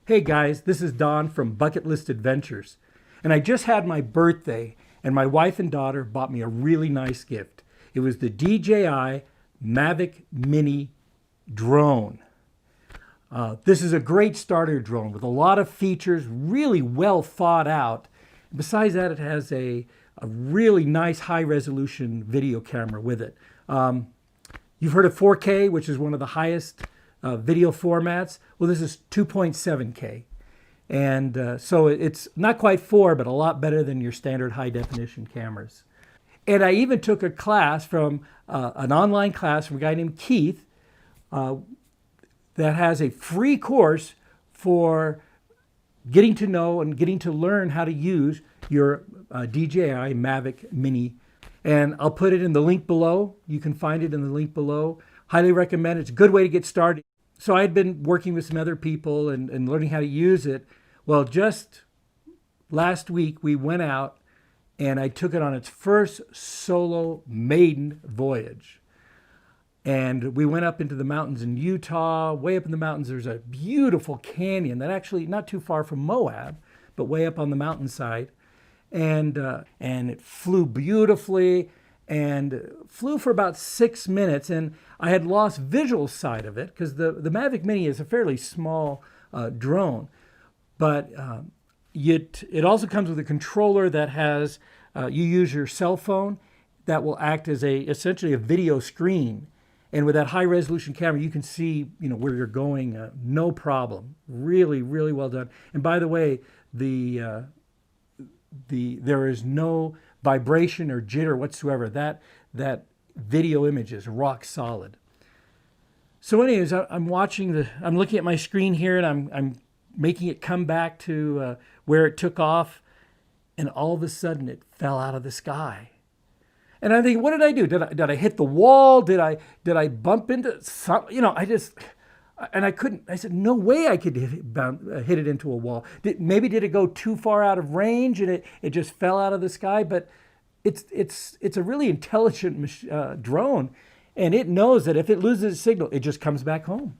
Hey guys, this is Don from Bucket List Adventures. And I just had my birthday, and my wife and daughter bought me a really nice gift. It was the DJI Mavic Mini drone. This is a great starter drone with a lot of features, really well thought out. Besides that, it has a really nice high resolution video camera with it. You've heard of 4K, which is one of the highest video formats. Well, this is 2.7K. And so it's not quite 4, but a lot better than your standard high definition cameras. And I even took a class from an online class from a guy named Keith that has a free course for getting to know and getting to learn how to use your DJI Mavic Mini. And I'll put it in the link below. You can find it in the link below. Highly recommend it. It's a good way to get started. So I had been working with some other people and learning how to use it. Well, just last week we went out and I took it on its first solo maiden voyage. And we went up into the mountains in Utah. Way up in the mountains, there's a beautiful canyon that actually not too far from Moab, but way up on the mountainside. And it flew beautifully and flew for about 6 minutes. And I had lost visual sight of it because the Mavic Mini is a fairly small drone. But it also comes with a controller that has, you use your cell phone that will act as essentially a video screen. And with that high resolution camera, you can see, where you're going, no problem. Really, really well done. And by the way, there is no vibration or jitter whatsoever. That video image is rock solid. So anyways, I'm looking at my screen here and I'm making it come back to where it took off. And all of a sudden it fell out of the sky. And I'm thinking, what did I do? Did I hit the wall? Did I bump into something? I couldn't. I said, no way I could hit it into a wall. Maybe did it go too far out of range and it just fell out of the sky? But it's a really intelligent drone, and it knows that if it loses its signal, it just comes back home.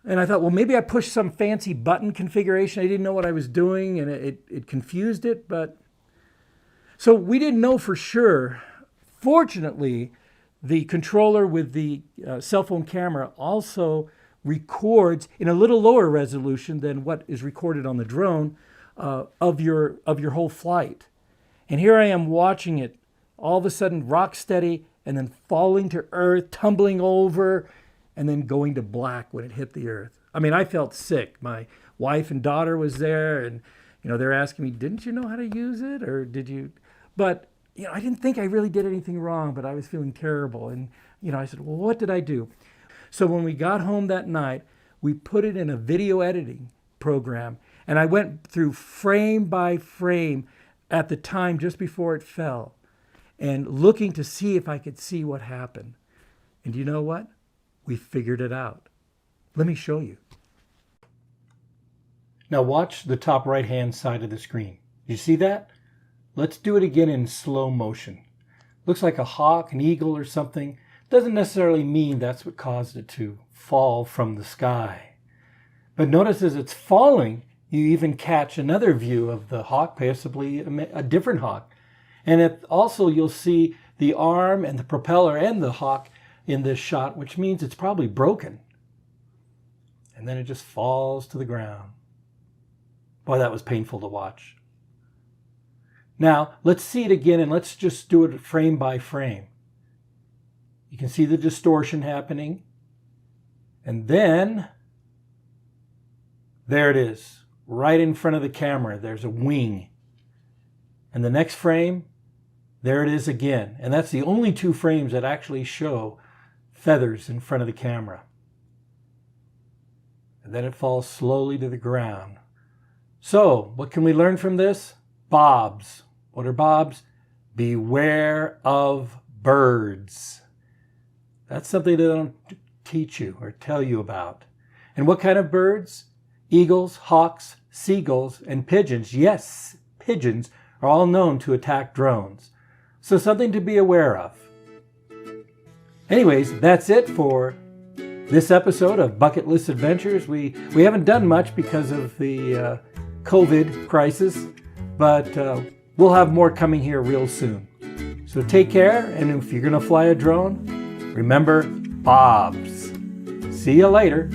And I thought, well, maybe I pushed some fancy button configuration. I didn't know what I was doing, and it confused it. But so we didn't know for sure. Fortunately, the controller with the cell phone camera also records in a little lower resolution than what is recorded on the drone of your whole flight. And here I am watching it all of a sudden rock steady and then falling to earth, tumbling over, and then going to black when it hit the earth. I mean, I felt sick. My wife and daughter was there, and they're asking me, didn't you know how to use it, or did you? But I didn't think I really did anything wrong, but I was feeling terrible. And, I said, well, what did I do? So when we got home that night, we put it in a video editing program. And I went through frame by frame at the time just before it fell and looking to see if I could see what happened. And you know what? We figured it out. Let me show you. Now watch the top right-hand side of the screen. You see that? Let's do it again in slow motion. Looks like a hawk, an eagle or something. Doesn't necessarily mean that's what caused it to fall from the sky. But notice as it's falling, you even catch another view of the hawk, possibly a different hawk. And also you'll see the arm and the propeller and the hawk in this shot, which means it's probably broken. And then it just falls to the ground. Boy, that was painful to watch. Now, let's see it again, and let's just do it frame by frame. You can see the distortion happening. And then, there it is, right in front of the camera. There's a wing. And the next frame, there it is again. And that's the only 2 frames that actually show feathers in front of the camera. And then it falls slowly to the ground. So, what can we learn from this? Bobs. What are bobs? Beware of birds. That's something they don't teach you or tell you about. And what kind of birds? Eagles, hawks, seagulls, and pigeons. Yes, pigeons are all known to attack drones. So something to be aware of. Anyways, that's it for this episode of Bucket List Adventures. We haven't done much because of the COVID crisis, but we'll have more coming here real soon. So take care, and if you're going to fly a drone, remember Bob's. See you later.